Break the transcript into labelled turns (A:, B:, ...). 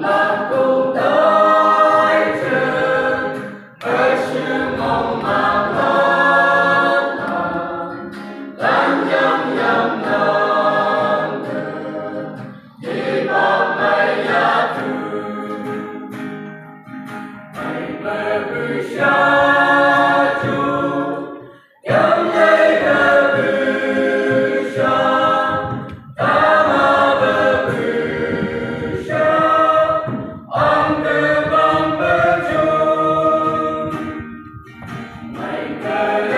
A: lạc cùng tới trường với sự mong màng lớn lan dâm dâm non đi bom bay giá thư mày về vui xa chú giống dây về vui xa ta mà về vui xa ông từ bom về chú mày về